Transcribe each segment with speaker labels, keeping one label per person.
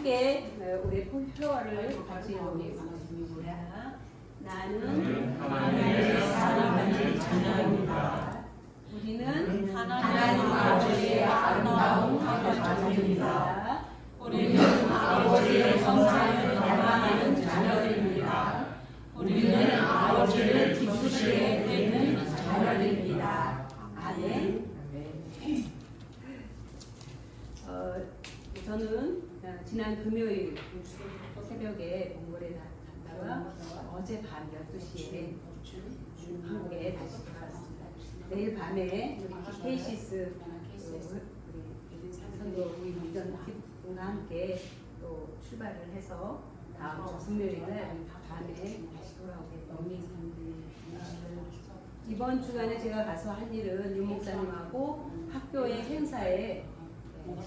Speaker 1: 함께 우리 표어를 같이 읽어보겠습니다. 나는 하나님의 사랑하는 자녀입니다. 우리는 하나님 아버지의 아름다운 자녀입니다. 우리는 아버지의 형상을 닮아가는 자녀들입니다. 우리는 아버지를 기쁘시게 되는 자녀들입니다. 아멘. 저는 지난 금요일 새벽에 몽골에 갔다가 어제 밤 12시에 한국에 다시 돌아왔습니다. 내일 밤에 우리 케이시스 선교 팀과 함께 또 출발을 해서 다음 주 금요일날 밤에 다시 돌아오겠습니다. 이번 주간에 제가 가서 한 일은 윤 목사님하고 학교의 행사에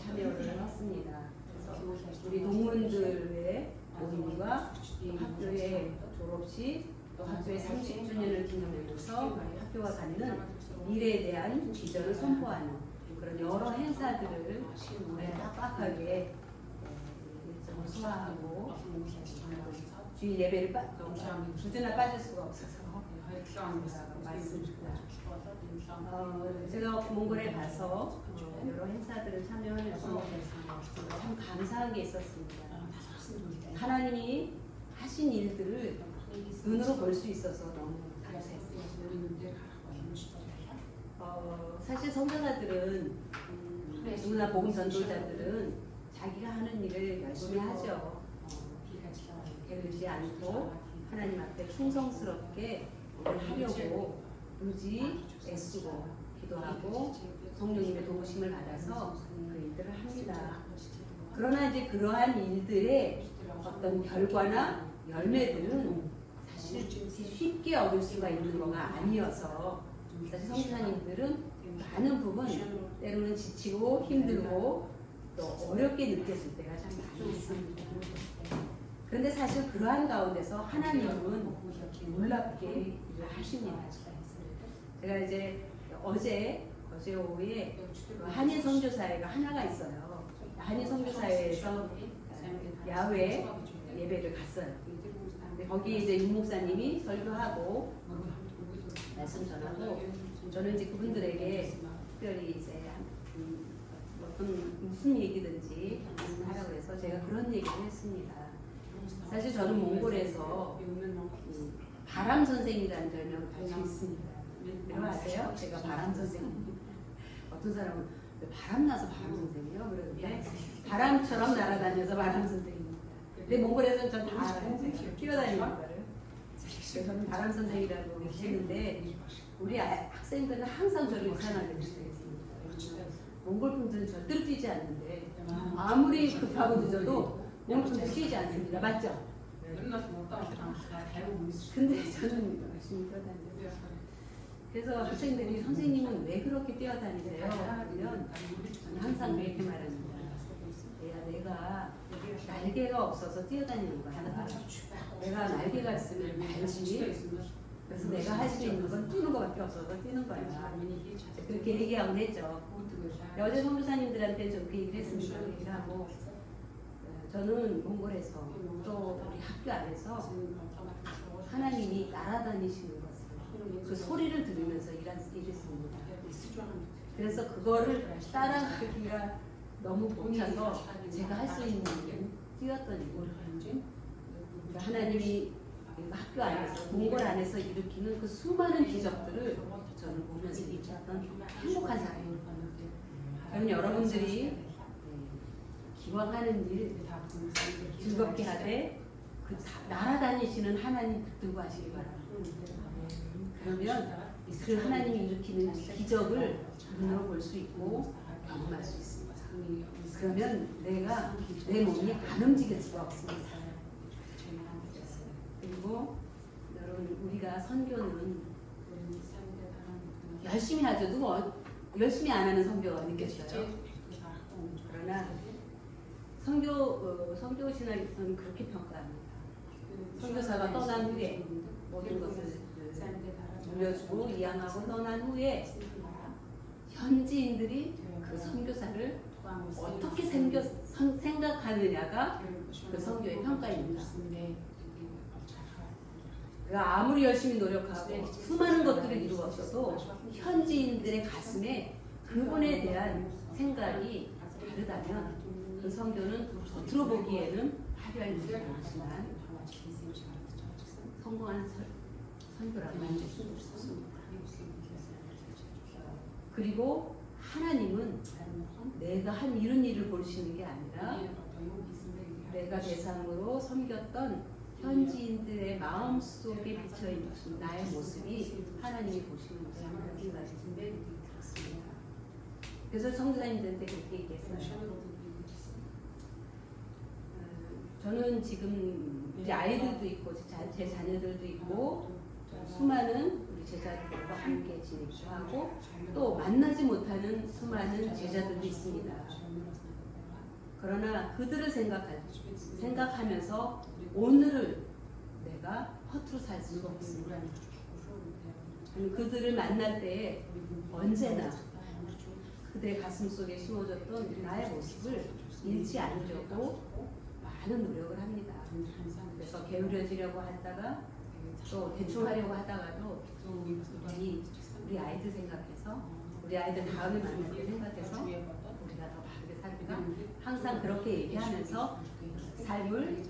Speaker 1: 참여를 했습니다. 그래서 우리 동문들의 모임과 학교의 졸업식, 또 학교의 30주년을 기념하면서 학교가 갖는 미래에 대한 비전을 선포하는 그런 여러 행사들을 빡빡하게 일정을 소화하고 주일 예배를 주저나 빠질 수가 없어서 말씀드립니다. 제가 몽골에 가서 여러 행사들을 참여하면서 참 감사한 게 있었습니다. 하나님이 하신 일들을 눈으로 볼 수 있어서 너무 감사했습니다. 사실 선교사들은 누구나 복음 전도자들은 자기가 하는 일을 열심히 하죠. 게으르지 않고 하나님 앞에 충성스럽게 하려고 의지 애쓰고 기도하고 성령님의 도우심을 받아서 그 일들을 합니다. 그러나 이제 그러한 일들의 어떤 결과나 열매들은 사실 쉽게 얻을 수가 있는 거가 아니어서 사실 선교사님들은 많은 부분 때로는 지치고 힘들고 또 어렵게 느꼈을 때가 참 많이 있습니다. 그런데 사실 그러한 가운데서 하나님은 놀랍게 일을 하십니다. 제가 이제 어제 오후에 한인 선교사회가 하나가 있어요. 한인 선교사회에서 야외 예배를 갔어요. 거기 이제 윤 목사님이 설교하고 말씀 전하고 저는 이제 그분들에게 특별히 이제 무슨 얘기든지 하라고 해서 제가 그런 얘기를 했습니다. 사실 저는 몽골에서 바람 선생이라는 별명을 가지고 있습니다. 여러분 아세요? 제가 바람 선생님. 어떤 사람은 바람 나서 바람 선생이요? 그러는데 바람처럼 날아다녀서 바람 선생입니다. 근데 몽골에서는 전 다 알아요. 뛰어다니는 거를. 그래서 저는 바람 선생이라고 했는데 우리 학생들은 항상 저를 이상하게 느끼겠습니다. 몽골 분들은 절대로 뛰지 않는데 아무리 급하고 늦어도 몽골 분들은 뛰지 않습니다. 맞죠? 근데 저는 열심히 뛰어다녀요. 그래서 학생들이 선생님은 왜 그렇게 뛰어다니세요? 하면 저는 항상 그렇게 말합니다. 내가 날개가 없어서 뛰어다니는 거야. 내가 날개가 있으면 날지. 그래서 내가 할 수 있는 건 뛰는 것밖에 없어서 뛰는 거야. 그렇게 얘기하곤 했죠. 어제 선교사님들한테 좀 그 얘기를 했습니다. 얘기하고 저는 몽골에서 또 우리 학교 안에서 하나님이 날아다니시는 것을 그 소리를 들으면서 일했습니다. 그래서 그거를 따라가기가 너무 벅차서 제가 할 수 있는 일은 뛰었던 일이에요. 하나님이 학교 안에서 몽골 안에서 일으키는 그 수많은 기적들을 저는 보면서 느꼈던 행복한 사람입니다. 그러면 여러분들이 기왕하는 일 즐겁게 하되 그 날아다니시는 하나님 붙들고 하시기 바랍니다. 그러면 그 하나님이 일으키는 기적을 눈으로 볼 수 있고 경험할 수 있습니다. 그러면 내 몸이 안 움직일 수가 없습니다. 그리고 여러분 우리가 선교는 열심히 하죠. 누구 열심히 안 하는 선교가 느껴져요. 그러나 선교 신학에서는 그렇게 평가합니다. 선교사가 떠난 후에 모든 것을 물려주고 이양하고 떠난 후에 현지인들이 그 선교사를 어떻게 생각하느냐가 그 선교의 평가입니다. 그러니까 아무리 열심히 노력하고 수많은 것들을 이루었어도 현지인들의 가슴에 그분에 대한 생각이 다르다면 그 선교는 겉으로 보기에는 화려한 일이 많지만 성공한 선교라고 말할 수 없습니다. 그리고 하나님은 내가 한 이런 일을 보시는 게 아니라 내가 대상으로 섬겼던 현지인들의 마음속에 비쳐있는 나의 모습이 하나님이 보시는 것이 말씀이 들었습니다. 그래서 성도사님들한테 그렇게 얘기했어요. 저는 지금 우리 아이들도 있고 제 자녀들도 있고 수많은 우리 제자들과 함께 지내기도 하고 또 만나지 못하는 수많은 제자들도 있습니다. 그러나 그들을 생각하면서 오늘을 내가 허투루 살 수가 없습니다. 그들을 만날 때에 언제나 그들의 가슴 속에 심어졌던 나의 모습을 잃지 않으려고 많은 노력을 합니다. 그래서 게으려지려고 하다가 또 대충 하려고 하다가도 우리 아이들 생각해서 우리 아이들 다음에 만날 때 생각해서 우리가 더 바르게 살까 항상 그렇게 얘기하면서 삶을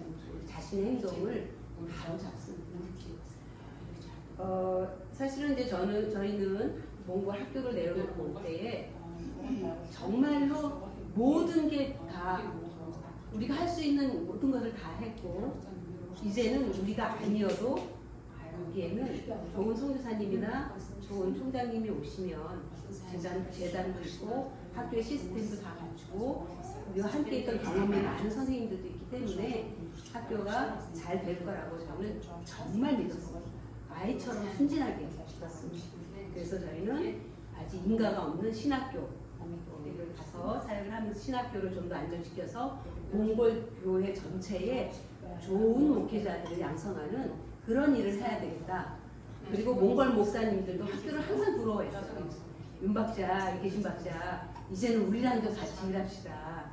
Speaker 1: 자신의 행동을 바로 잡습니다. 사실은 이제 저희는 몽골 학교를 내려놓고 올 때에 정말로 모든 게 다 우리가 할 수 있는 모든 것을 다 했고 이제는 우리가 아니어도 여기에는 좋은 선교사님이나 좋은 총장님이 오시면 재단도 있고 학교의 시스템도 다 갖추고 우리와 함께 했던 경험이 많은 선생님들도 있기 때문에 학교가 잘 될 거라고 저는 정말 믿었어요. 아이처럼 순진하게 믿었습니다. 그래서 저희는 아직 인가가 없는 신학교 를 가서 사역을 하면서 신학교를 좀 더 안정시켜서 몽골 교회 전체에 좋은 목회자들을 양성하는 그런 일을 해야 되겠다. 그리고 몽골 목사님들도 학교를 항상 부러워했어요. 윤 박사, 계신 박사, 이제는 우리랑 좀 같이 일합시다.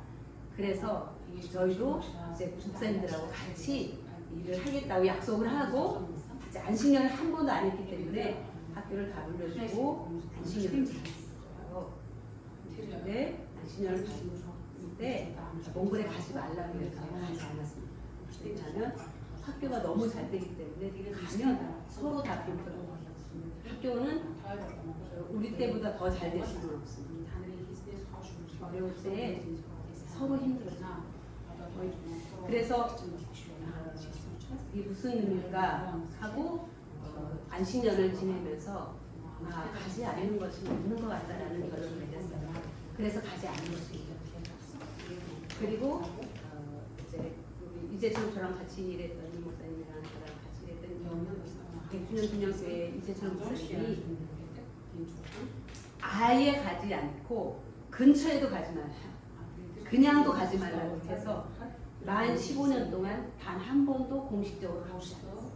Speaker 1: 그래서 저희도 이제 목사님들하고 같이 일을 하겠다고 약속을 하고 이제 안식년을 한 번도 안 했기 때문에 학교를 다 물려주고 안식년을 했어요. 근데 안식년을 가질 때 몽골에 가지 말라고 해서 가지 않았습니다. 왜냐하면 학교가 너무 잘 되기 때문에 가면 서로 다 불편하고 학교는 우리 때보다 더 잘 될 수는 없습니다. 어려울 때 서로 힘들어요. 그래서 이게 무슨 의미인가 하고 안식년을 지내면서 가지 않는 것이 맞는 것 같다라는 결론을 내렸어요. 그래서 가지 않는 것이 그리고 이재철 저랑 같이 일했던 이 목사님이랑 저랑 같이 일했던 백주년 기념교회 이재철 목사님이 아예 가지 않고 근처에도 가지 말라 그냥도 가지 말라고 해서 만 15년 동안 단 한 번도 공식적으로 가지 않았어요.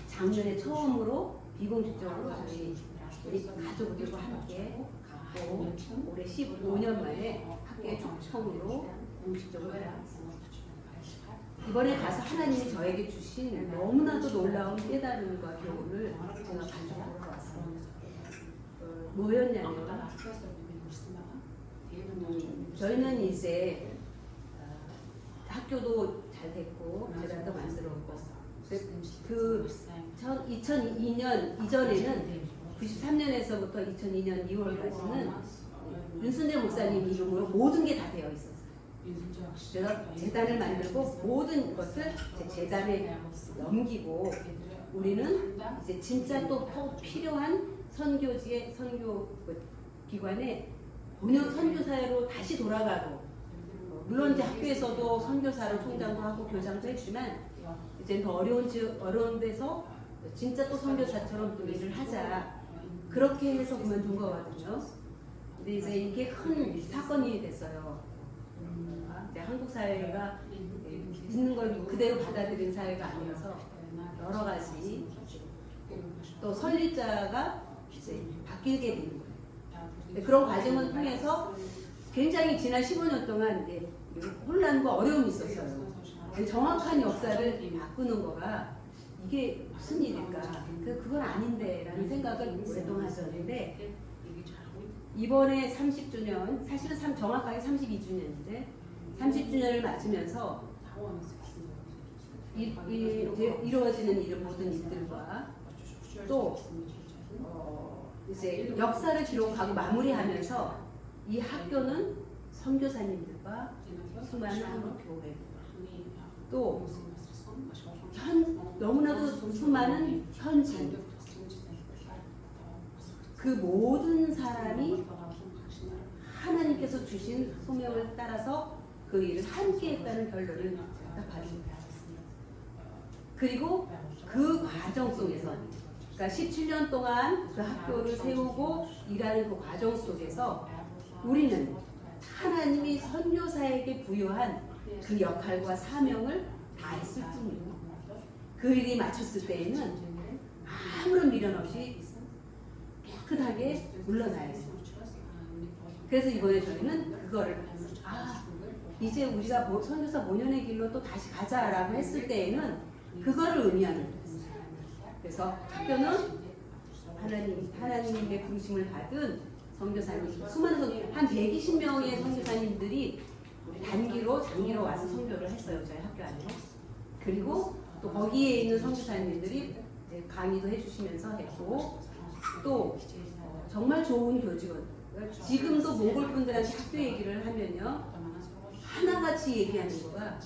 Speaker 1: 작년에 처음으로 비공식적으로 저희 가족들과 함께 갔고 올해 15년 만에 학교에 처음으로 공식적으로 나왔습니다. 이번에 가서 하나님이 저에게 주신 너무나도 놀라운 깨달음과 교훈을 제가 가지고 돌아왔습니다. 뭐였냐면 저희는 이제 학교도 잘 됐고 재단도 만들었고 그 2002년 이전에는 93년에서부터 2002년 2월까지는 윤순재 목사님 이름으로 모든 게 다 되어 있었어요. 그래서 재단을 만들고 모든 것을 재단에 넘기고 우리는 이제 진짜 또 필요한 선교지의 선교 기관에 본연 선교사로 다시 돌아가고 물론 이제 학교에서도 선교사로 총장도 하고 교장도 했지만 이제 더 어려운 데서 진짜 또 선교사처럼 또 일을 하자 그렇게 해서 그만둔 거거든요. 근데 이제 이게 큰 사건이 됐어요. 이제 한국 사회가 있는 걸 그대로 받아들인 사회가 아니어서 여러 가지 또 설립자가 이제 바뀌게 되는 거예요. 그런 과정을 통해서 굉장히 지난 15년 동안 이제 혼란과 어려움이 있었어요. 정확한 역사를 바꾸는 거가 이게 무슨 일일까? 그건 아닌데라는 생각을 오랫동안 하셨는데 이번에 30주년, 사실은 정확하게 32주년인데 30주년을 맞으면서 이루어지는 이런 모든 일들과 또 이제 역사를 기록하고 마무리하면서 이 학교는 선교사님들과 수많은 한국교회 또 너무나도 수많은 현지 그 모든 사람이 하나님께서 주신 소명을 따라서 그 일을 함께 했다는 결론을 딱 받습니다. 그리고 그 과정 속에서 그러니까 17년 동안 그 학교를 세우고 일하는 그 과정 속에서 우리는 하나님이 선교사에게 부여한 그 역할과 사명을 다했을 뿐이에요. 그 일이 마쳤을 때에는 아무런 미련 없이 깨끗하게 물러나야 돼요. 그래서 이번에 저희는 그거를 이제 우리가 선교사 모년의 길로 또 다시 가자라고 했을 때에는 그거를 의미하는 거예요. 그래서 학교는 하나님의 부르심을 받은 선교사님, 수많은 한 120명의 선교사님들이 장기로 와서 선교를 했어요. 저희 학교 안에. 그리고 또 거기에 있는 선교사님들이 강의도 해주시면서 했고 또 정말 좋은 교직원. 지금도 몽골 분들한테 학교 얘기를 하면요 하나같이 얘기하는 거가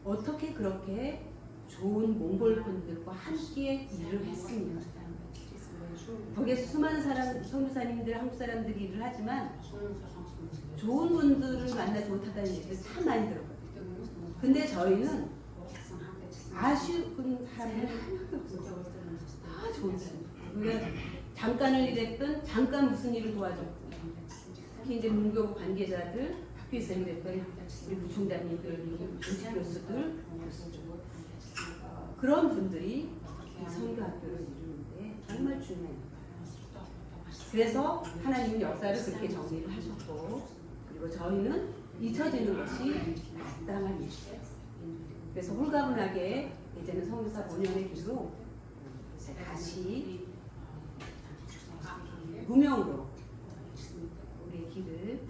Speaker 1: 어떻게 그렇게 좋은 몽골 분들과 함께 일을 했습니까? 거기에서 수많은 선교사님들, 한국 사람들이 일을 하지만 좋은 분들을 만나지 못하다는 얘기를 참 많이 들었거든요. 근데 저희는 아쉬운 사람들은 하나도 없어요. 다 좋은 사람. 우리가 잠깐을 일했던 잠깐 무슨 일을 도와줬고 특히 이제 문교 관계자들, 학교에서 일했던 우리 부총장님들, 교수들 그런 분들이 선교학교를 이루는데 정말 중요해요. 그래서 하나님은 역사를 그렇게 정리를 하셨고 그리고 저희는 잊혀지는 것이 마땅한 일이에요. 그래서 홀가분하게 이제는 선교사 본연의 길로 다시 무명으로 우리의 길을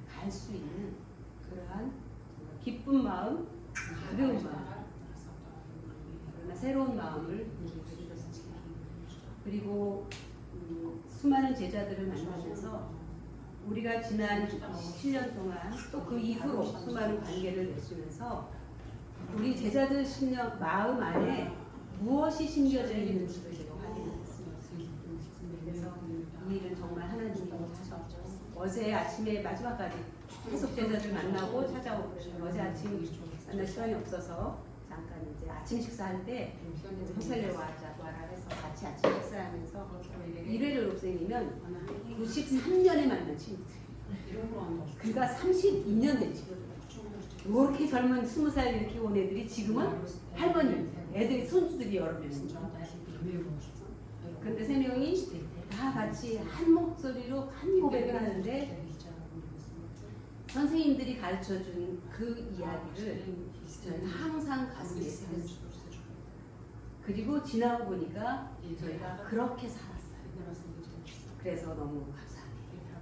Speaker 1: 갈 수 있는 그러한 기쁜 마음, 가벼운 마음, 그러나 새로운 마음을 주셨습니다. 그리고 수많은 제자들을 만나면서 우리가 지난 7년 동안 또 그 이후로 수많은 관계를 맺으면서 우리 제자들 마음 안에 무엇이 심겨져 있는지를 제가 확인했습니다. 그래서 이 일은 정말 하나님이 하셨죠. 어제 아침에 마지막까지 계속 제자들 만나고 찾아오고 어제 아침 만날 시간이 없어서 잠깐 이제 아침 식사할 때 호텔에 와라 해서 같이 아침 식사하면서 1회를 목사님이면 93년에 만난 친구들. 그가 32년 된 친구들. 이렇게 젊은 20살 이렇게 온 애들이 지금은 할머니, 애들 손주들이 여러 명입니다. 근데 3명이 다 같이 한 목소리로 한 고백을 하는데 선생님들이 가르쳐준 그 이야기를 저는 항상 가슴에 새겼어요. 그리고 지나고 보니까 저희가 그렇게 살았어요. 그래서 너무 감사합니다.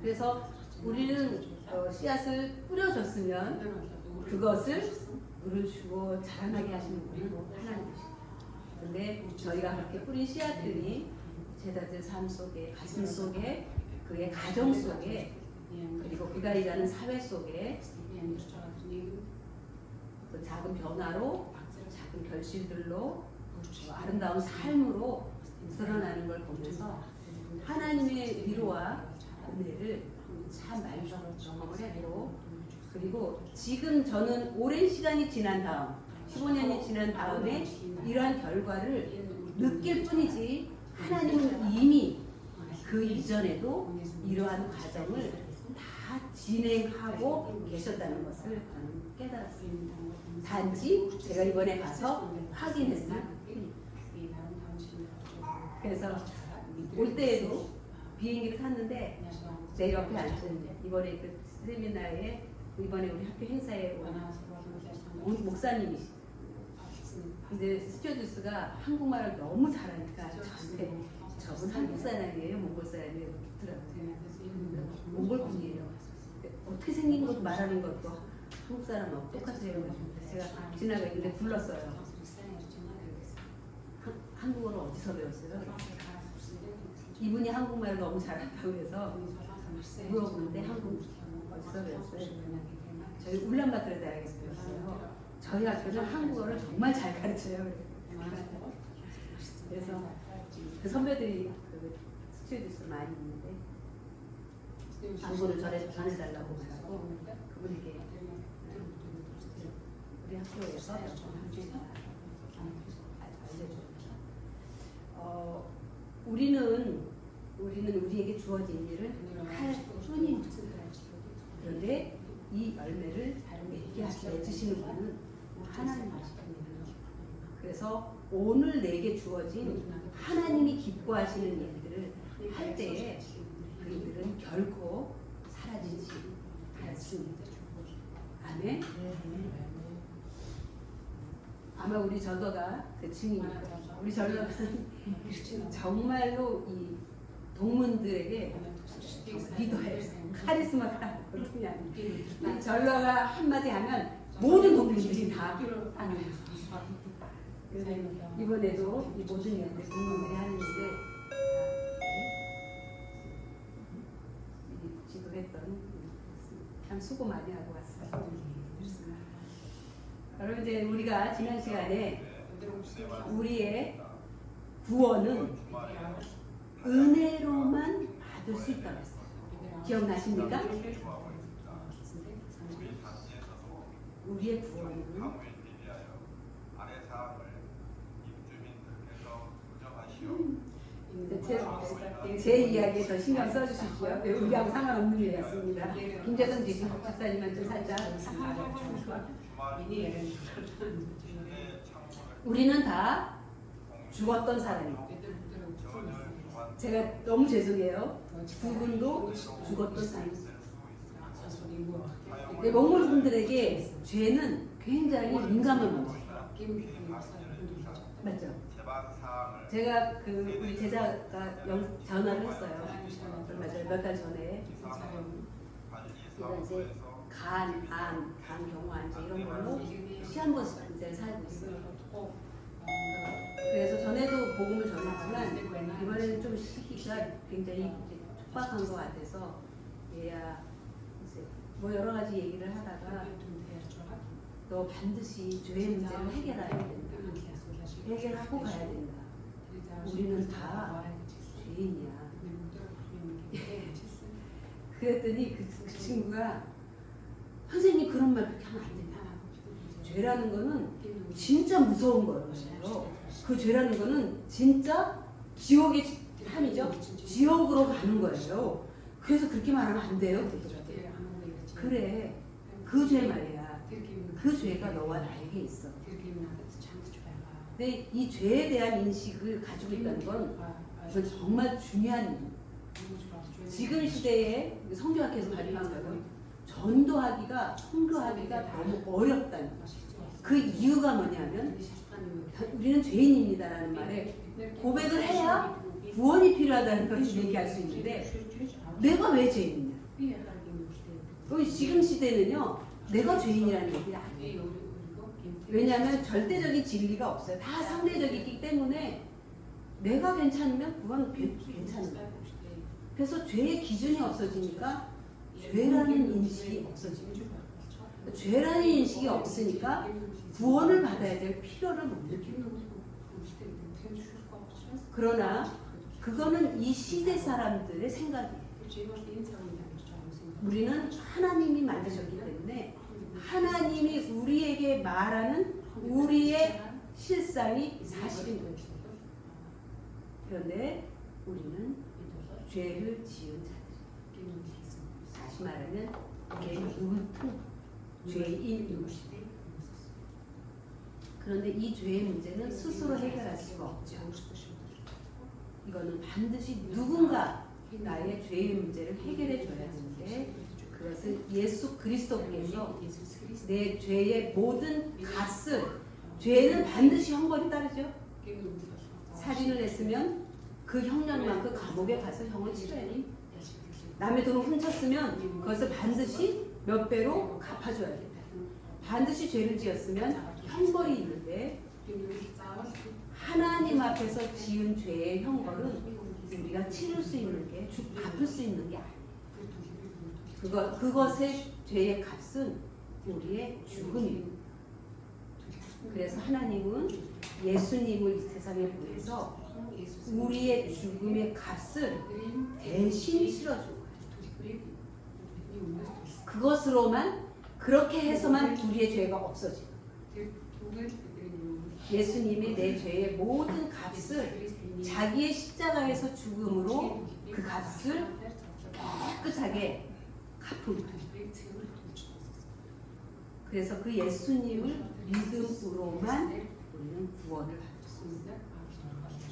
Speaker 1: 그래서 우리는 씨앗을 뿌려줬으면 그것을 물어주고 자라나게 하시는 분이 하나님이시죠. 근데 저희가 그렇게 뿌린 씨앗들이 제자들 삶 속에, 가슴 속에, 그의 가정 속에, 그리고 그가 일하는 사회 속에 그 작은 변화로, 작은 결실들로, 아름다운 삶으로 드러나는 걸 보면서 하나님의 위로와 은혜를 참 많이 경험을 했고, 그리고 지금 저는 오랜 시간이 지난 다음 15년이 지난 다음에 이러한 결과를 느낄 뿐이지 하나님은 이미 그 이전에도 이러한 과정을 다 진행하고 계셨다는 것을 저는 깨달았습니다. 단지 제가 이번에 가서 확인했을 뿐입니다. 그래서 올 때에도 비행기를 탔는데 제 옆에 앉은 이번에 그 세미나에 이번에 우리 학교 행사에 온 목사님이시. 근데 스튜어디스가 한국말을 너무 잘하니까 저한테 저분 한국 사람이에요, 몽골 사람이에요 그러더라고요. 몽골 분이에요. 어떻게 생긴 것도 말하는 것도 한국 사람하고 똑같아요. 제가 지나가는데 불렀어요. 한국어를 어디서 배웠어요? 이분이 한국말을 너무 잘한다고 해서 물어보는데 한국 어디서 배웠어요? 저희 울란바토르 대학에서 배웠어요. 저희 학교는 한국어를 정말 잘 가르쳐요. 그래서 그 선배들이 그 스튜디오스 많이 있는데 한국어를 전해달라고 말하고 그분에게 우리 학교에서 알려줍니다. 우리는 우리에게 주어진 일을 할 뿐입니다. 그런데 이 열매를 맺게 해주시는 분은 하나님이십니다. 그래서 오늘 내게 주어진 하나님이 기뻐하시는 일들을 할 때에 그들은 결코 사라지지 않습니다. 아멘. 아마 우리 전도가 그 증인입니다. 우리 전도는 정말로 이 동문들에게 리더예요. 카리스마가 보통이 아니에요. 전도가 한마디 하면 모든 동문들이 다 하는 거예요. 이번에도 이 모든 일들 동문들이 하는데 지도했던 참 수고 많이 하고 왔어요. 여러분 이제 우리가 지난 시간에 우리의 구원은 은혜로만 받을 수 있다고 했어요. 기억나십니까? 우리의 구원은 제 이야기에 더 신경 써주십시오. 우리하고 상관없는 일이었습니다. 김재선 집사님한테 살짝. 우리는 다 죽었던 사람입니다. 제가 너무 죄송해요. 두 분도 죽었던 사람입니다. 몽골 분들에게 죄는 굉장히 민감한 문제예요. 맞죠? 제가 그 우리 제자가 전화를 했어요. 맞아요. 몇 달 전에. 이제 간 경화환자 이런 걸로 시한부제를 살고 있어요. 그래서 전에도 복음을 전했지만 이번에는 좀 시기가 굉장히 촉박한 것 같아서 얘야 이제 뭐 여러 가지 얘기를 하다가 너 반드시 죄의 문제를 해결해야 된다. 해결하고 가야 된다. 우리는 다 죄인이야. 그랬더니 그 친구가 선생님 그런 말 그렇게 하면 안 된다. 죄라는 거는 진짜 무서운 거예요. 그 죄라는 거는 진짜 지옥의 함이죠. 지옥으로 가는 거예요. 그래서 그렇게 말하면 안 돼요. 그러더라고요. 그래, 그 죄 말이야. 그 죄가 너와 나에게 있어. 근데 이 죄에 대한 인식을 가지고 있다는 건 이건 정말 중요한 일이에요. 지금 시대에 성경학에서 발표한 거는 전도하기가, 선교하기가 너무 어렵다는 거죠. 그 이유가 뭐냐면 우리는 죄인입니다라는 말에 고백을 해야 구원이 필요하다는 것을 얘기할 수 있는데 내가 왜 죄인이냐? 지금 시대는요 내가 죄인이라는 얘기가 아니에요. 왜냐하면 절대적인 진리가 없어요. 다 상대적이기 때문에 내가 괜찮으면 그건 괜찮은 거예요. 그래서 죄의 기준이 없어지니까 죄라는 인식이 없어집니다. 죄라는 인식이 없으니까 구원을 받아야 될 필요를 못 느끼는 거죠. 그러나 그거는 이 시대 사람들의 생각이에요. 우리는 하나님이 만드셨기 때문에 하나님이 우리에게 말하는 우리의 실상이 사실인 거죠. 그런데 우리는 죄를 지은 자들. 다시 말하면 울퉁 죄인 것이다. 그런데 이 죄의 문제는 스스로 해결할 수가 없죠. 이거는 반드시 누군가 나의 죄의 문제를 해결해 줘야 하는데 그것은 예수 그리스도께서 내 죄의 모든 값을 죄는 반드시 형벌이 따르죠. 살인을 했으면 그 형량만큼 감옥에 가서 형을 치러야 돼. 남의 돈을 훔쳤으면 그것을 반드시 몇 배로 갚아줘야 돼. 반드시 죄를 지었으면 형벌이 있는데 하나님 앞에서 지은 죄의 형벌은 우리가 치를 수 있는 게, 갚을 수 있는 게 아니에요. 그것의 죄의 값은 우리의 죽음이에요. 그래서 하나님은 예수님을 이 세상에 보내서 우리의 죽음의 값을 대신 실어준 거예요. 그것으로만, 그렇게 해서만 우리의 죄가 없어져요. 예수님이 내 죄의 모든 값을 자기의 십자가에서 죽음으로 그 값을 깨끗하게 갚은 거예요. 그래서 그 예수님을 믿음으로만 우리는 구원을 받습니다.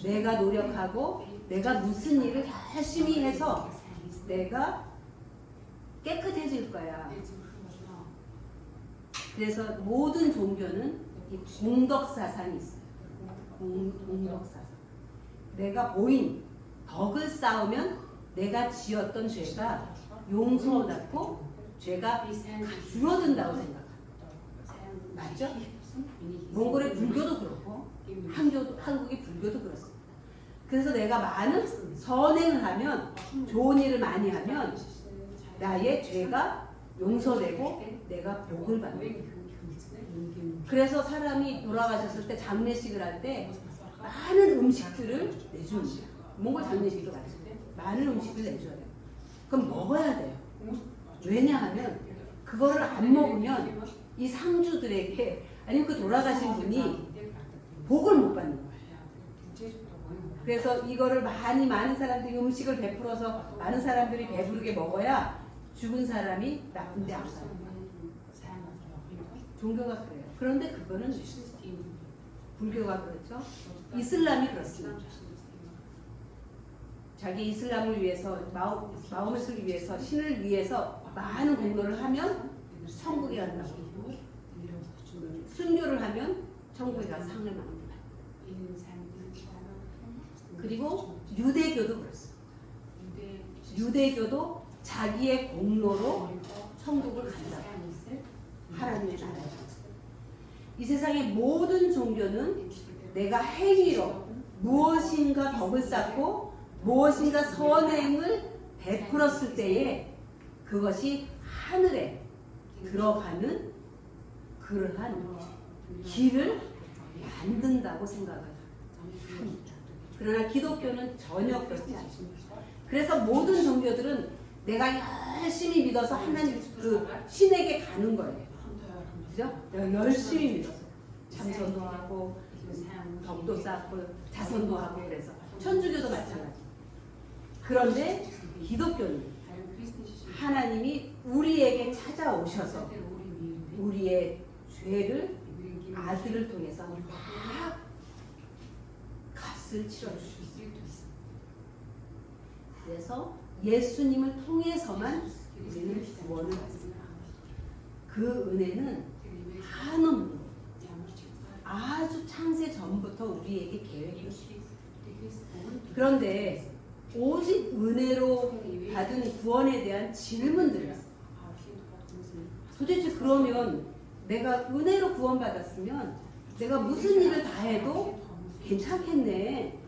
Speaker 1: 내가 노력하고 내가 무슨 일을 열심히 해서 내가 깨끗해질 거야. 그래서 모든 종교는 이 공덕사상이 있어요. 공덕사상. 내가 보인 덕을 쌓으면 내가 지었던 죄가 용서받고 죄가 줄어든다고 생각합니다. 맞죠? 몽골의 불교도 그렇고 한국의 불교도 그렇습니다. 그래서 내가 많은 선행을 하면, 좋은 일을 많이 하면 나의 죄가 용서되고 내가 복을 받는. 그래서 사람이 돌아가셨을 때 장례식을 할 때 많은 음식들을 내줍니다. 몽골 장례식도 마찬가지예요. 많은 음식을 내줘야 돼요. 그럼 먹어야 돼요. 왜냐하면 그거를 안 먹으면 이 상주들에게, 아니면 그 돌아가신 분이 복을 못 받는 거예요. 그래서 이거를 많은 사람들이 음식을 베풀어서 많은 사람들이 배부르게 먹어야 죽은 사람이 나쁜데 안 가요. 종교가 그래요. 그런데 그거는 불교가 그렇죠. 이슬람이 그렇습니다. 자기 이슬람을 위해서, 마호멧을 위해서, 신을 위해서 많은 공로를 하면 천국에 간다고. 순교를 하면 천국에 가서 상을 받는다. 그리고 유대교도 그렇습니다. 유대교도 자기의 공로로 천국을 간다. 하나님의 나라에. 이 세상의 모든 종교는 내가 행위로 무엇인가 덕을 쌓고 무엇인가 선행을 베풀었을 때에 그것이 하늘에 들어가는 그러한 길을 만든다고 생각을 합니다. 그러나 기독교는 전혀 그렇지 않습니다. 그래서 모든 종교들은 내가 열심히 믿어서 하나님 그 신에게 가는 거예요. 그죠? 내가 열심히 믿어서 참선도 하고 덕도 쌓고 자선도 하고 그래서 천주교도 마찬가지. 그런데 기독교는 하나님이 우리에게 찾아오셔서 우리의 죄를 아들을 통해서 다 값을 치러주셨어요. 그래서 예수님을 통해서만 우리는 구원을 받습니다. 그 은혜는 한없는 아주 창세 전부터 우리에게 계획이었어요. 그런데 오직 은혜로 받은 구원에 대한 질문들이 있어요. 도대체 그러면 내가 은혜로 구원받았으면 내가 무슨 일을 다 해도 괜찮겠네.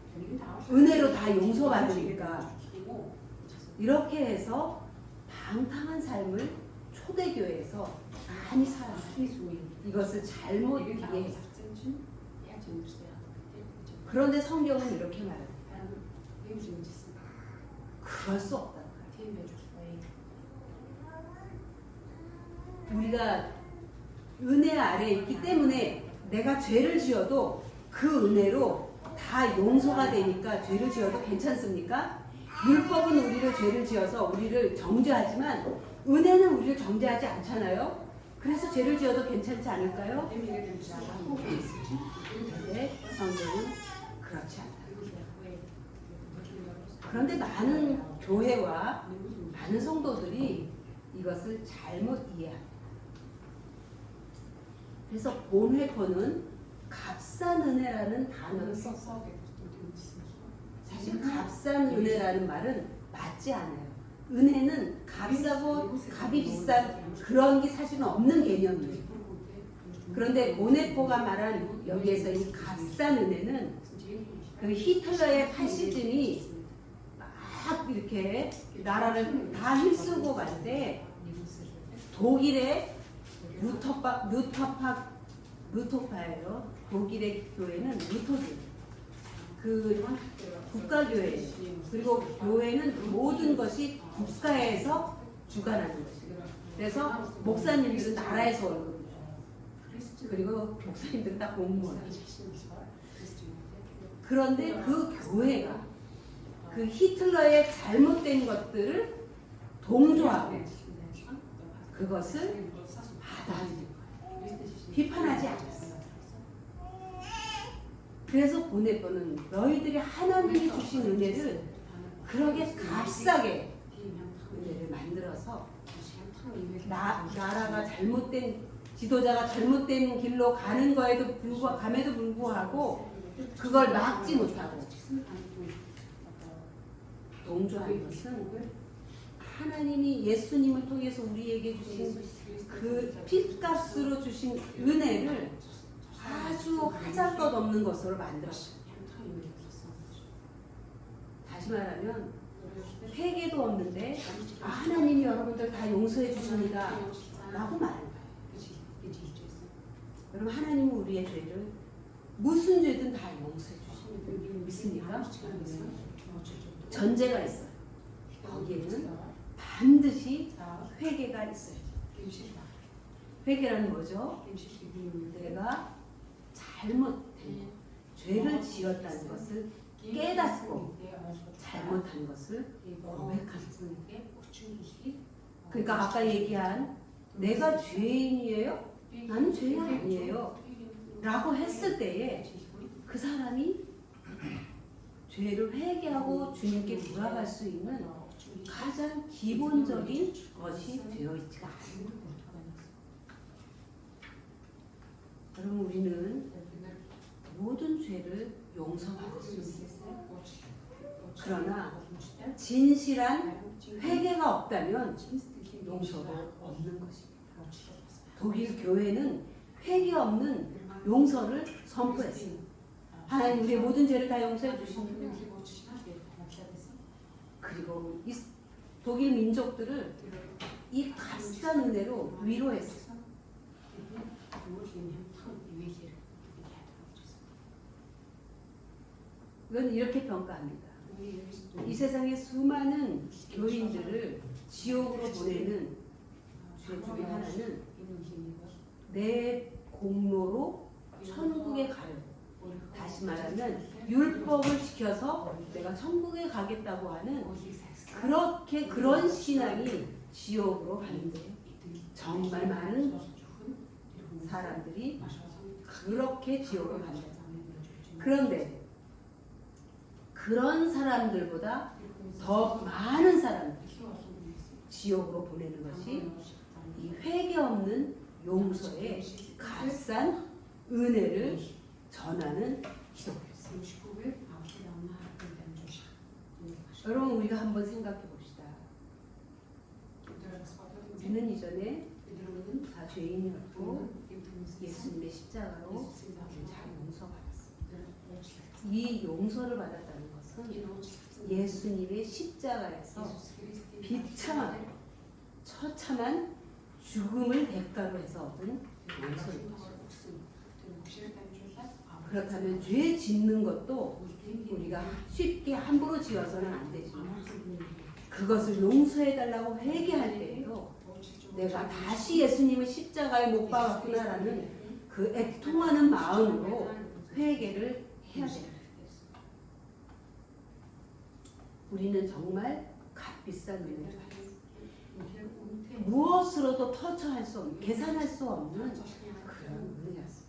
Speaker 1: 은혜로 다 용서받으니까. 이렇게 해서 방탕한 삶을 초대교회에서 많이 살았어요. 이것을 잘못 이해해요. 그런데 성경은 이렇게 말합니다. 그럴 수 없다. 우리가 은혜 아래에 있기 때문에 내가 죄를 지어도 그 은혜로 다 용서가 되니까 죄를 지어도 괜찮습니까? 율법은 우리를 죄를 지어서 우리를 정죄하지만 은혜는 우리를 정죄하지 않잖아요. 그래서 죄를 지어도 괜찮지 않을까요? 네, 성경은 그렇지 않다. 그런데 많은 교회와 많은 성도들이 이것을 잘못 이해합니다. 그래서 본회포는 값싼 은혜라는 단어를 썼어요. 사실 값싼 은혜라는 말은 맞지 않아요. 은혜는 값싸고 값이 비싼 그런 게 사실은 없는 개념이에요. 그런데 모네포가 말한 여기에서 이 값싼 은혜는 그 히틀러의 파시즘이 막 이렇게 나라를 다 휩쓸고 갈 때 독일의 루터파예요. 독일의 교회는 루터교. 그 국가교회예요. 그리고 교회는 모든 것이 국가에서 주관하는 것이에요. 그래서 목사님들은 나라에서 월급을 줘요. 그리고 목사님들은 다 공무원. 그런데 그 교회가 그 히틀러의 잘못된 것들을 동조하고 그것을 받아들인 거예요. 비판하지 않았어요. 그래서 보내보는 너희들이 하나님이 주신 은혜를 그렇게 값싸게 은혜를 만들어서 나라가 잘못된 지도자가 잘못된 길로 가는 거에도 감에도 불구하고 그걸 막지 못하고 동조하는 것은 하나님이 예수님을 통해서 우리에게 주신 그 핏값으로 주신 은혜를 아주 하잘것 없는 것으로 만들었어요. 다시 말하면 회개도 없는데 하나님이 여러분들 다 용서해 주십니다 라고 말하는 거예요. 여러분 하나님은 우리의 죄를 무슨 죄든 다 용서해 주십니다. 믿습니까? 전제가 있어요. 거기에는 반드시 회개가 있어요. 회개라는 뭐죠? 내가 잘못된 죄를 지었다는 것을 깨닫고 잘못한 것을 고백하는 거예요. 그러니까 아까 얘기한 내가 죄인이에요? 나는 죄인 아니에요 라고 했을 때에 그 사람이 죄를 회개하고 주님께 돌아갈 수 있는 가장 기본적인 것이 되어 있지가 않습니다. 여러분 우리는 모든 죄를 용서받을 수 있어요. 그러나 진실한 회개가 없다면 용서가 없는 것입니다. 독일 교회는 회개 없는 용서를 선포했습니다. 하나님 우리의 모든 죄를 다 용서해 주십니다. 그리고 이 독일 민족들을 이 값싼 은혜로 위로했어요. 이건 이렇게 평가합니다. 이 세상의 수많은 교인들을 지옥으로 보내는 죄 중에 하나는 내 공로로 천국에 가려고, 다시 말하면 율법을 지켜서 내가 천국에 가겠다고 하는 그런 신앙이 지옥으로 가는데 정말 많은 사람들이 그렇게 지옥으로 간다. 그런데 그런 사람들보다 더 많은 사람들 지옥으로 보내는 것이 이 회개 없는 용서의 값싼 은혜를 전하는 기독교였습니다. 여러분 우리가 한번 생각해 봅시다. 우리는 이전에 다 죄인이었고 예수님의 십자가로 잘 용서받았습니다. 이 용서를 받았다는 것은 예수님의 십자가에서 비참하고 처참한 죽음을 대가로 해서 얻은 용서인 것입니다. 그렇다면 죄 짓는 것도 우리가 쉽게 함부로 지어서는 안 되지만 그것을 용서해달라고 회개할 때에도 내가 다시 예수님을 십자가에 못 박았구나라는 그 애통하는 마음으로 회개를 해야 됩니다. 우리는 정말 값비싼 은혜를 받았습니다. 무엇으로도 터치할 수 없는, 계산할 수 없는 그런 은혜였습니다.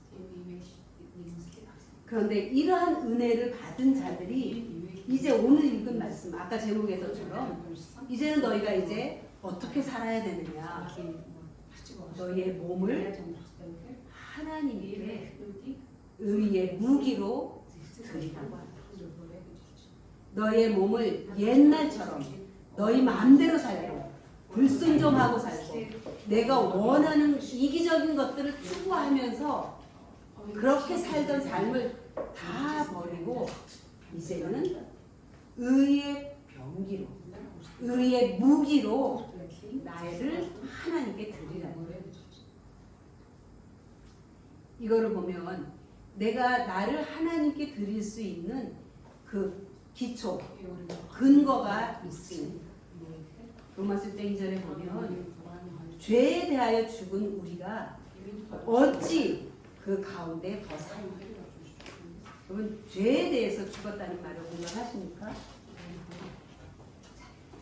Speaker 1: 그런데 이러한 은혜를 받은 자들이 이제 오늘 읽은 말씀, 아까 제목에서처럼 이제는 너희가 이제 어떻게 살아야 되느냐. 너희의 몸을 하나님께 의의 무기로 드리라고 한다. 너희의 몸을 옛날처럼 너희 마음대로 살고 불순종하고 살고 내가 원하는 이기적인 것들을 추구하면서 그렇게 살던 삶을 다 버리고 이제는 의의 병기로 의의 무기로 나를 하나님께 드리라는 거예요. 이거를 보면 내가 나를 하나님께 드릴 수 있는 그 기초, 근거가 있습니다. 로마서 2절에 보면 죄에 대하여 죽은 우리가 어찌 그 가운데 더 살까? 여러분 죄에 대해서 죽었다는 말을 공감하십니까?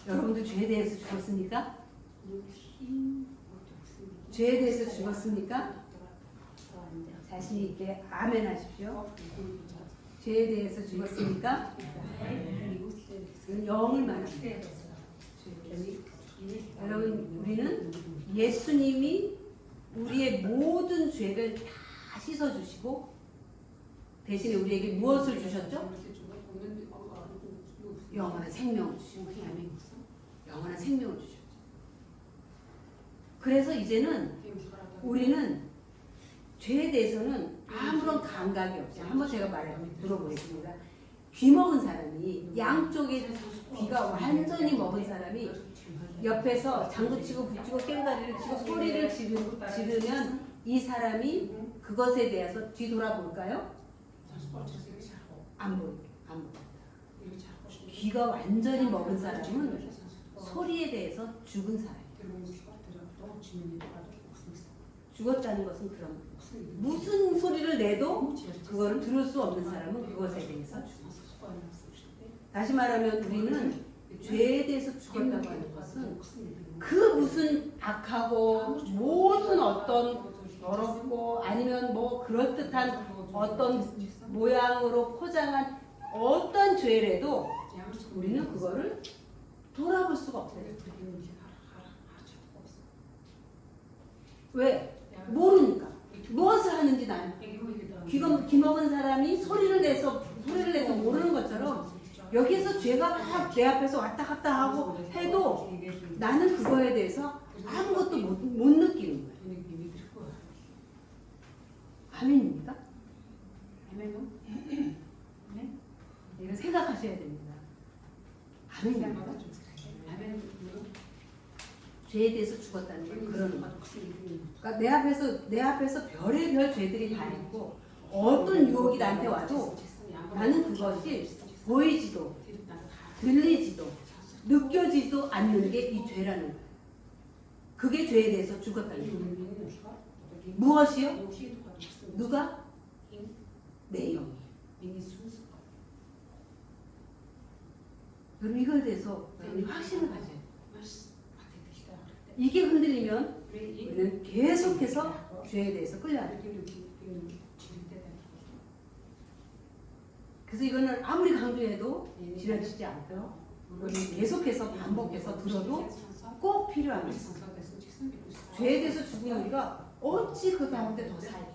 Speaker 1: 여러분도 죄에 대해서 죽었습니까? 죄에 대해서 죽었습니까? 자신 있게 아멘 하십시오. 죄에 대해서 죽었습니까? 영을 말합니다. 여러분 우리는 예수님이 우리의 모든 죄를 다 씻어주시고 대신에 우리에게 무엇을 주셨죠? 영원한 생명을 주시고 영원한 생명을 주셨죠. 그래서 이제는 우리는 죄에 대해서는 아무런 감각이 없어요. 한번 제가 들어보겠습니다. 귀 먹은 사람이 양쪽에 귀가 완전히 먹은 사람이 옆에서 장구치고 붙이고 꽹과리를 치고 소리를 지르면 이 사람이 그것에 대해서 뒤돌아볼까요? 안 보여요. 안 보여요. 귀가 완전히 먹은 사람은 소리에 대해서 죽은 사람이에요. 죽었다는 것은 그런 거예요. 무슨 소리를 내도 그거를 들을 수 없는 사람은 그것에 대해서 죽었어요. 다시 말하면 우리는 죄에 대해서 죽었다고 하는 것은 그 무슨 악하고 모든 어떤 더럽고 아니면 뭐 그럴듯한 어떤 모양으로 포장한 어떤 죄라도 우리는 그거를 돌아볼 수가 없어요. 왜? 모르니까. 무엇을 하는지 나는 귀 먹은 사람이 소리를 내서 모르는 것처럼 여기에서 죄가 막 내 앞에서 왔다 갔다 하고 해도 나는 그거에 대해서 아무것도 못 느끼는 거예요. 아멘입니까? 아멘요? 네? 이거 생각하셔야 됩니다. 아멘입니까? 아멘. 죄에 대해서 죽었다는 건 그런 거예요. 그러니까 내 앞에서 별의별 죄들이 다 있고 어떤 유혹이 나한테 와도 나는 그것이 보이지도 들리지도 느껴지도 않는 게 이 죄라는 거예요. 그게 죄에 대해서 죽었다는 거예요. 무엇이요? 누가? 내 영이에요. 여러분 이거에 대해서 확신을 가져야 돼요. 이게 흔들리면 우리는 계속해서 죄에 대해서 끌려가요. 그래서 이거는 아무리 강조해도 지나치지 않고요. 우리는 계속해서 반복해서 들어도 꼭 필요한 거예요. 죄에 대해서 죽은 우리가 어찌 그 가운데 더 살게.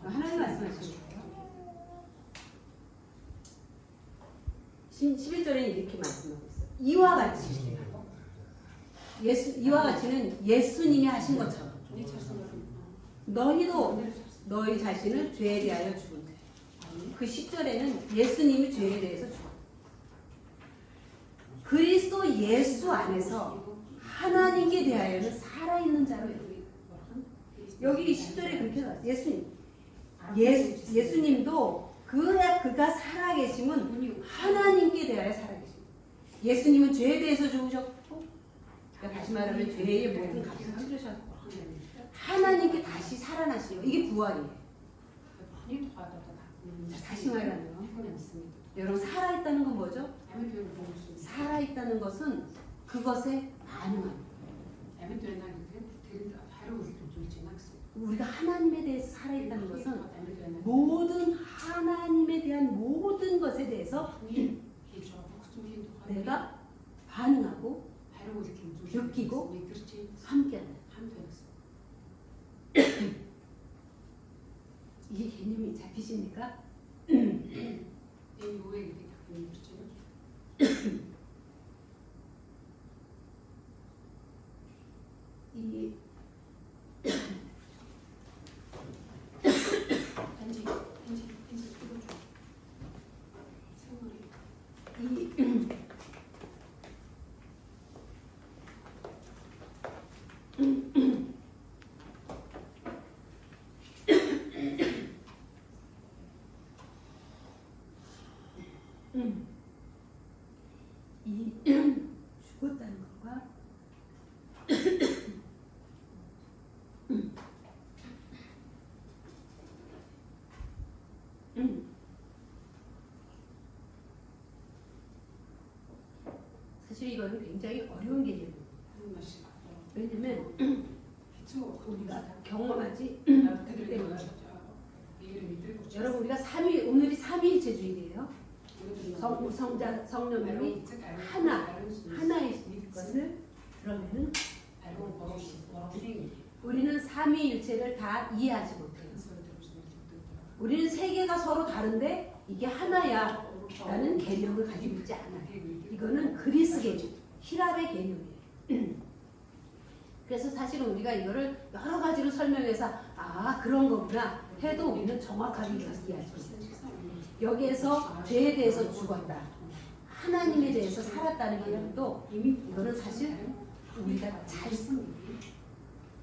Speaker 1: 하나님 말씀하시는 거예요. 11절에는 이렇게 말씀하고 있어요. 이와 같이는 예수님이 하신 것처럼 너희도 너희 자신을 죄에 대하여 죽은 자. 그 10절에는 예수님이 죄에 대해서 죽었다. 그리스도 예수 안에서 하나님께 대하여는 살아있는 자로 여기 10절에 그렇게 나와요. 예수님도 그가 살아계심은 하나님께 대하여 살아계십니다. 예수님은 죄에 대해서 죽으셨고 다시 말하면 죄의 모든 값을 치르셨고 하나님께 다시 살아나시요. 이게 부활이에요. 다시 말하면 여러분 살아있다는 건 뭐죠? 살아있다는 것은 그것에 반응합니다. 우리가 하나님에 대해서 살아있다는 것은 모든 하나님에 대한 모든 것에 대해서 내가 반응하고 느끼고 함께한다. 이게 개념이 잡히십니까? 이 죽었다는 것과 사실 이거는 굉장히 어려운 개념이에요. 왜냐면 우리가 경험하지 못하기 때문에. 여러분, 우리가 오늘이 삼위일체주일이에요. 성자, 성령님이 하나일 것을 그러면은 우리는 삼위일체를 다 이해하지 못해요. 우리는 세계가 서로 다른데 이게 하나야 라는 개념을 가지고 있지 않아요. 이거는 그리스 개념, 히랍의 개념이에요. 그래서 사실은 우리가 이거를 여러 가지로 설명해서 그런 거구나 해도 우리는 정확하게 이해하지 못해요. 여기에서 죄에 대해서 죽었다, 하나님에 대해서 살았다는 개념도 이거는 사실 우리가 잘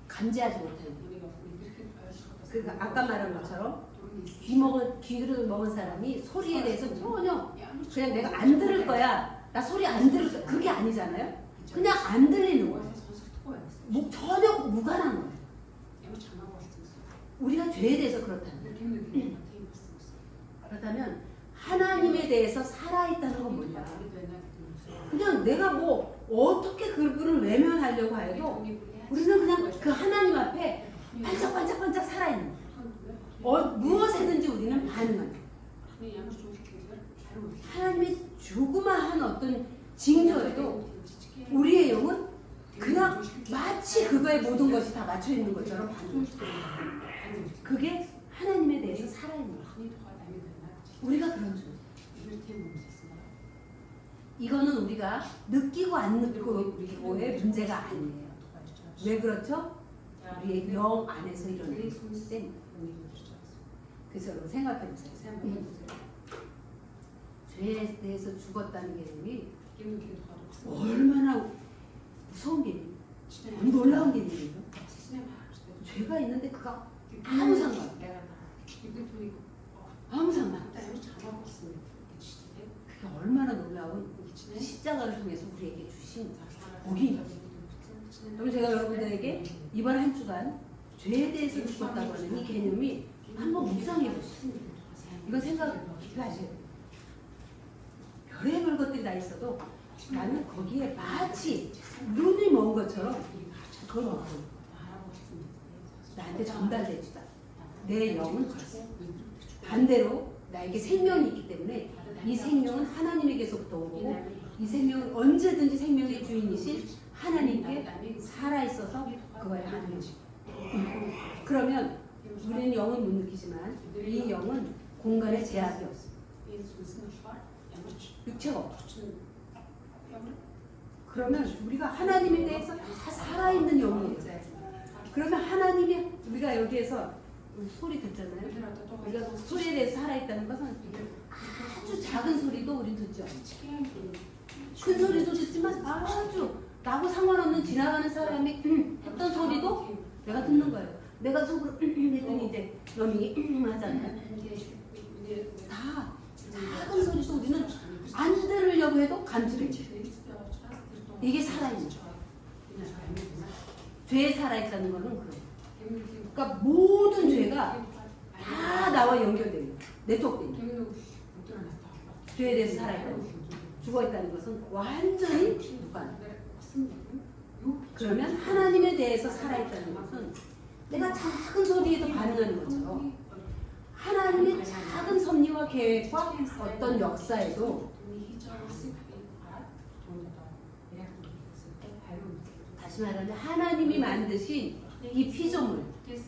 Speaker 1: 감지하지 못해요. 그러니까 아까 말한 것처럼 귀를 먹은 사람이 소리에 대해서 전혀 그냥 내가 안 들을 거야, 나 소리 안 들을 거야, 그게 아니잖아요. 그냥 안 들리는 거예요. 전혀 무관한 거예요. 우리가 죄에 대해서 그렇다는 거예요. 그렇다면 하나님에 대해서 살아있다는 건 뭐냐? 그냥 내가 뭐 어떻게 그분을 외면하려고 해도 우리는 그냥 그 하나님 앞에 반짝반짝반짝 살아있는 거예요. 무엇에든지 우리는 반응하는 거예요. 하나님의 조그마한 어떤 징조에도 우리의 영은 그냥 마치 그거에 모든 것이 다 맞춰 있는 것처럼 반응해요. 그게 하나님에 대해서 살아있는 거예요. 우리가 그런 줄. 이거는 우리가 느끼고 안 느끼고의 문제가 아니에요. 왜 그렇죠? 우리의 영 안에서 일어나는 거기 때문에. 그래서 여러분 생각해 보세요. 죄에 대해서 죽었다는 개념이 얼마나 무서운 개념이에요. 놀라운 개념이에요. 죄가 있는데 그가 아무 상관, 아무 상관. 그게 얼마나 놀라운 십자가를 통해서 우리에게 주신 복이에요. 그럼 제가 여러분들에게 이번 한 주간 죄에 대해서 죽었다고 하는 이 개념이 한번 묵상해 보시죠. 이거 생각하셔야 돼요. 별의별 것들이 다 있어도 나는 거기에 마치 눈이 먼 것처럼 그걸 먹고 나한테 전달되지도 않아. 내 영은 그렇습니다. 반대로 나에게 생명이 있기 때문에 이 생명은 하나님에게서부터 온 거고, 이 생명은 언제든지 생명의 주인이신 하나님께 살아있어서 그거에 반응해요. 그러면 우리는 영은 못 느끼지만 이 영은 공간에 제약이 없습니다. 육체가 없죠. 그러면 우리가 하나님에 대해서 다 살아있는 영이에요. 그러면 하나님이 우리가 여기에서 소리 듣잖아요. 우리가 소리에 대해서 살아있다는 것은 아주 작은 소리도 우린 듣죠. 큰 소리도 듣지만 아주 나하고 상관없는 지나가는 사람이 했던 소리도 내가 듣는 거예요. 내가 속으로 했더니 이제 너미 하잖아요. 다 작은 소리도 우리는 안 들으려고 해도 간주를 해요. 이게 살아있는 거예요. 죄에 살아있다는 거는 그래요. 그러니까 모든 죄가 다 나와 연결돼요. 네트워크돼요. 죄에 대해서 살아있다는 죽어있다는 것은 완전히 무관해요. 그러면 하나님에 대해서 살아있다는 것은 내가 작은 소리에도 반응하는 것처럼 하나님의 작은 섭리와 계획과 어떤 역사에도 다시 말하면 하나님이 만드신 이 피조물,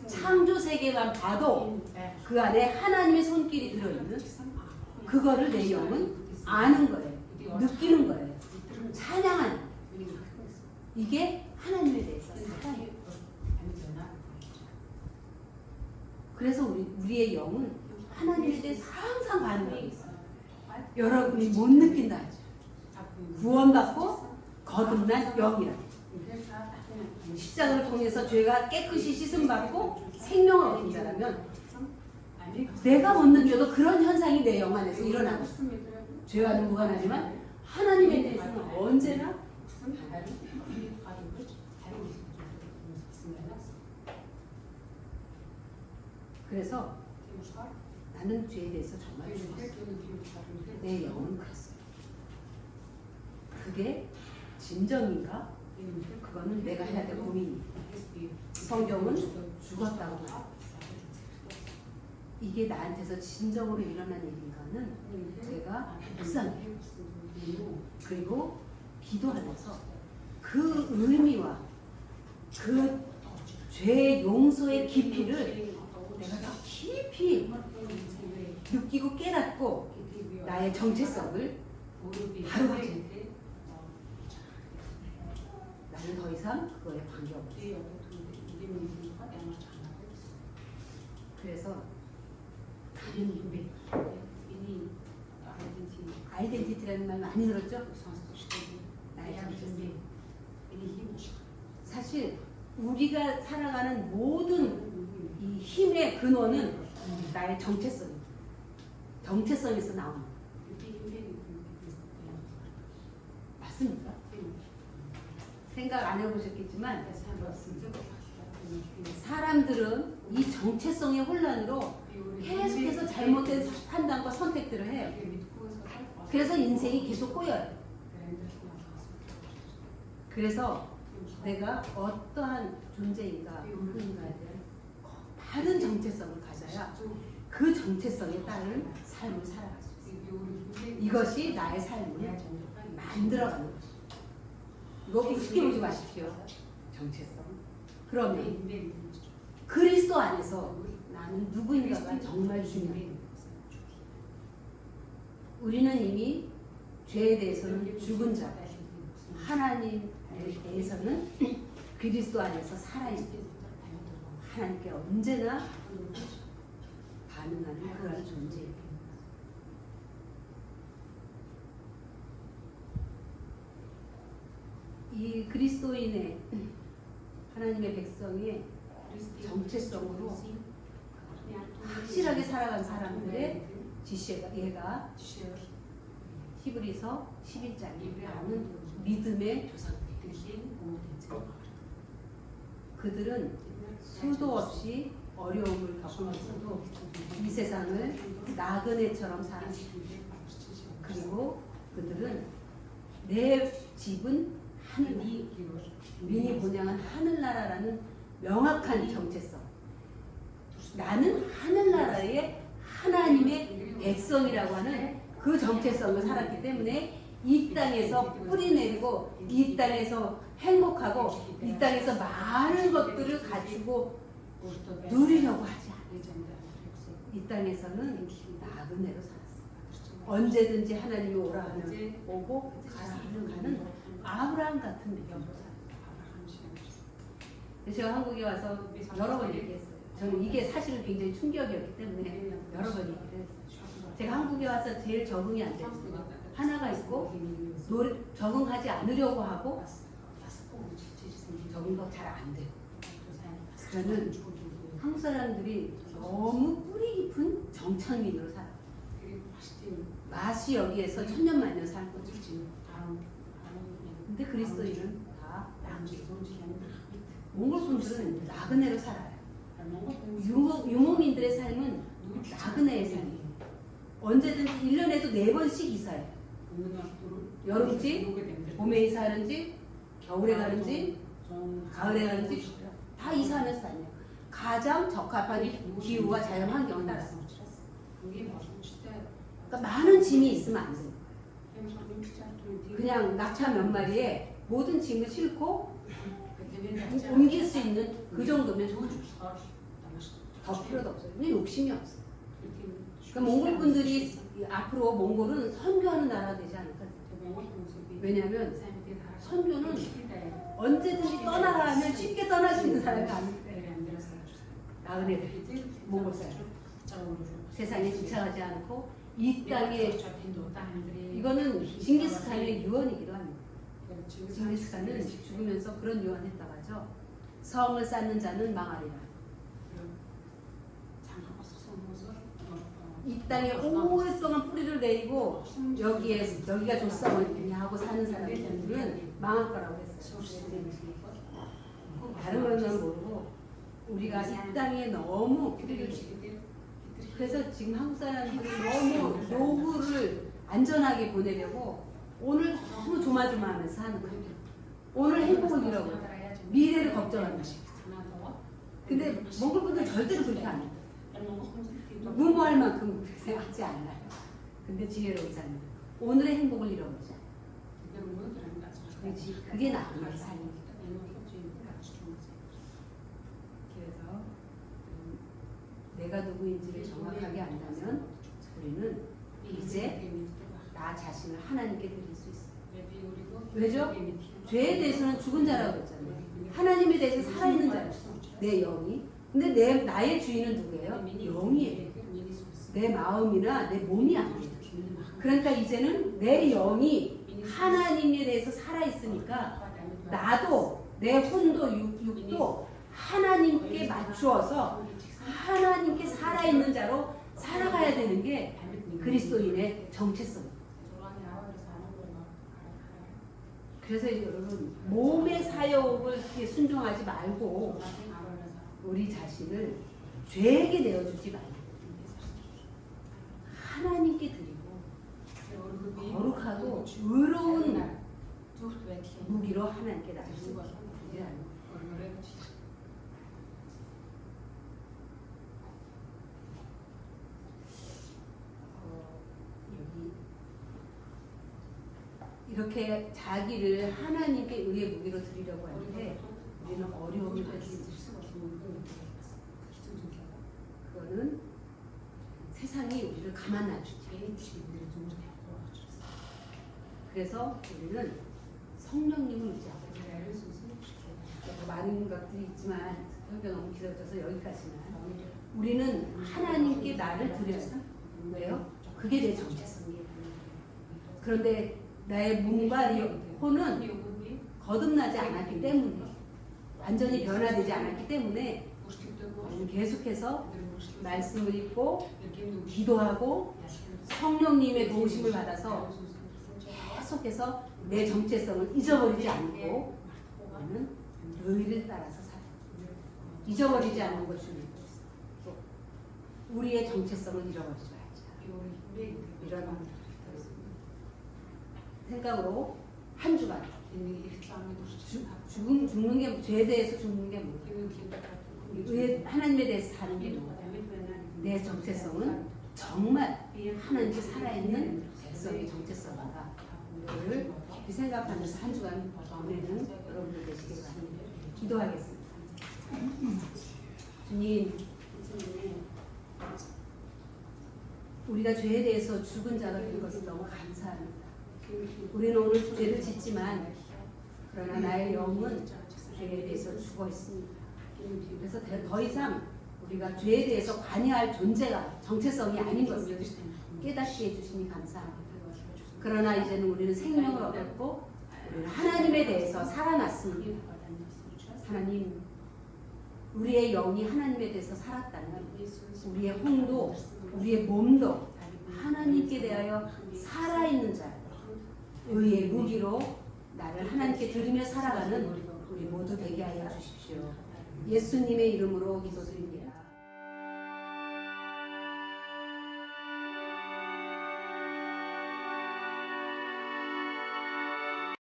Speaker 1: 창조 세계만 봐도 그 안에 하나님의 손길이 들어있는 그거를 내 영은 아는 거예요. 느끼는 거예요. 찬양하는. 이게 하나님에 대해서 사랑이에요. 그래서 우리의 영은 하나님에 대해서 항상 반응하고 있어요. 여러분이 못 느낀다 하죠. 구원받고 거듭난 영이라. 십자가를 통해서 죄가 깨끗이 씻음받고 생명을 얻은 자라면 내가 못 느껴도 그런 현상이 내 영 안에서 일어나고 있습니다. 죄와는 무관하지만 하나님에 대해서는 언제나 그래서 나는 죄에 대해서 정말 죽었어. 내 영은 그랬어. 그게 진정인가? 그거는 내가 해야 될 고민이야. 성경은 죽었다고 말해. 이게 나한테서 진정으로 일어난 일인가는 제가 묵상해요. 그리고 기도하면서 그 의미와 그 죄 용서의 깊이를 내가 더 깊이 느끼고 깨닫고 나의 정체성을 바로 가져. 나는 더 이상 그거에 관계없어. 그래서 아이덴티티라는 말 많이 들었죠? 나의 정체성. 사실 우리가 살아가는 모든 이 힘의 근원은 나의 정체성입니다. 정체성에서 나오는. 맞습니까? 생각 안 해보셨겠지만 사람들은 이 정체성의 혼란으로 계속해서 잘못된 판단과 선택들을 해요. 그래서 인생이 계속 꼬여요. 그래서 내가 어떠한 존재인가 누구인가에 대한 다른 정체성을 가져야 그 정체성에 따른 삶을 살아갈 수 있어요. 이것이 나의 삶을 만들어가는 것이죠. 이거 우습게 보지 마십시오. 정체성. 그러면 그리스도 안에서 나는 누구인가가 정말 중요해요. 우리는 이미 죄에 대해서는 죽은 자, 하나님에 대해서는 그리스도 안에서 살아있는 하나님께 언제나 반응하는 그런 존재예요. 이 그리스도인의 하나님의 백성의 정체성으로 확실하게 살아간 사람들의 지혜가 히브리서 11장에 나오는 믿음의 조상들. 그들은 수도 없이 어려움을 겪으면서도 이 세상을 나그네처럼 살았습니다. 그리고 그들은 내 집은 하늘나라, 민이 본향은 하늘나라라는 명확한 정체성. 나는 하늘나라의 하나님의 백성이라고 하는 그 정체성을 살았기 때문에 이 땅에서 뿌리내리고 이 땅에서 행복하고 이 땅에서 많은 것들을 가지고 누리려고 하지 않아요. 이 땅에서는 나그네로 살았어요. 언제든지 하나님이 오라 하면 오고 가라 하면 가는 아브라함 같은 믿음으로 살았어요. 제가 한국에 와서 여러 번 얘기했어요. 저는 이게 사실은 굉장히 충격이었기 때문에 여러 번 얘기를 했어요. 제가 한국에 와서 제일 적응이 안 됐어요. 하나가 있고 적응하지 않으려고 하고 적응도 잘 안 되고. 저는 한국 사람들이 너무 뿌리 깊은 정착민으로 살아요. 맛이 여기에서 천년만년 사는 거죠. 근데 그리스도인은 다 나그네. 몽골 분들은 나그네로 살아요. 유목민들의 삶은 나그네의 삶이에요. 언제든지 1년에도 4번씩 이사해요. 여름집, 봄에 이사하는지, 겨울에 가는지, 가을에 가는지 다 이사하면서 다녀요. 가장 적합한 기후와 자연 환경을 따라서. 그러니까 많은 짐이 있으면 안 돼요. 그냥 낙차 몇 마리에 모든 짐을 싣고 옮길 수 있는 그 정도면 좋죠. 더 필요도 없어요. 근데 욕심이 없어요. 그러니까 몽골 분들이 앞으로 몽골은 선교하는 나라가 되지 않을까. 왜냐하면 선교는 언제든지 떠나라 하면 쉽게 떠날 수 있는 사람이 아니에요. 나은 애들, 몽골 사람. 세상에 집착하지 않고 이 땅에 이거는 징기스칸의 유언이기도 합니다. 징기스칸은 죽으면서 그런 유언했다고 하죠. 성을 쌓는 자는 망하리라. 이 땅에 오랫동안 뿌리를 내리고 여기가 조상을 하고 사는 사람들은 망할 거라고 했어요. 다른 건 모르고 우리가 이 땅에 너무 뿌리를 그래서 지금 한국 사람들이 너무 노후를 안전하게 보내려고 오늘 너무 조마조마하면서 사는 거예요. 오늘 행복을 잃어버려. 미래를 걱정하는 거예요. 근데 몽골 분들 절대로 그렇게 안 해요. 무모할 만큼 생각하지 않아요. 근데 지혜로우잖아요. 오늘의 행복을 잃어버리지 않아요. 그게 나쁜 삶입니다. 그래서 내가 누구인지를 정확하게 안다면 우리는 이제 나 자신을 하나님께 드릴 수 있어요. 왜죠? 죄에 대해서는 죽은 자라고 했잖아요. 하나님에 대해서 살아있는 자예요. 내 영이. 근데 나의 주인은 누구예요? 영이에요. 내 마음이나 내 몸이 아니에요. 그러니까 이제는 내 영이 하나님에 대해서 살아있으니까 나도 내 혼도 육도 하나님께 맞추어서 하나님께 살아있는 자로 살아가야 되는 게 그리스도인의 정체성. 그래서 여러분 몸의 사욕을 순종하지 말고 우리 자신을 죄에게 내어주지 말고 하나님께 드리고 거룩하고 의로운 무기로 하나님께 나아가는 거예요. 이렇게 자기를 하나님께 의의 무기로 드리려고 하는데 우리는 어려움을 가지고 그거는 세상이 우리를 가만 놔주지. 그래서 우리는 성령님을 의지하고 많은 것들이 있지만 설교 너무 길어져서 여기까지만 우리는 하나님께 나를 드려요. 왜요? 그게 내 정체성이에요. 그런데 나의 몸과 혼은 거듭나지 않았기 때문에 완전히 변화되지 않았기 때문에 계속해서 말씀을 읽고 기도하고 성령님의 도우심을 받아서 계속해서 내 정체성을 잊어버리지 않고 나는 의를 따라서 살아요. 잊어버리지 않는 것 중에 우리의 정체성을 잃어버리지 말자. 이런 생각으로 한 주간 죽는 게 죄에 대해서 죽는 게 뭐예요? 하나님에 대해서 사는 게 뭐예요? 내 정체성은 정말 하나님께 살아있는 백성의 정체성인가? 이를 깊이 생각하면서 한 주간 보내는 여러분들 되시길 바랍니다. 기도하겠습니다. 주님, 우리가 죄에 대해서 죽은 자가 된 것을 너무 감사합니다. 우리는 오늘 죄를 짓지만 그러나 나의 영은 죄에 대해서 죽어 있습니다. 그래서 더 이상 우리가 죄에 대해서 관여할 존재가 정체성이 아닌 것을 깨닫게 해주시니 감사합니다. 그러나 이제는 우리는 생명을 얻었고 우리는 하나님에 대해서 살아났습니다. 하나님, 우리의 영이 하나님에 대해서 살았다면 우리의 혼도 우리의 몸도 하나님께 대하여 살아있는 자, 의의 무기로 나를 하나님께 드리며 살아가는 우리 모두 되게 하여 주십시오. 예수님의 이름으로 기도드립니다.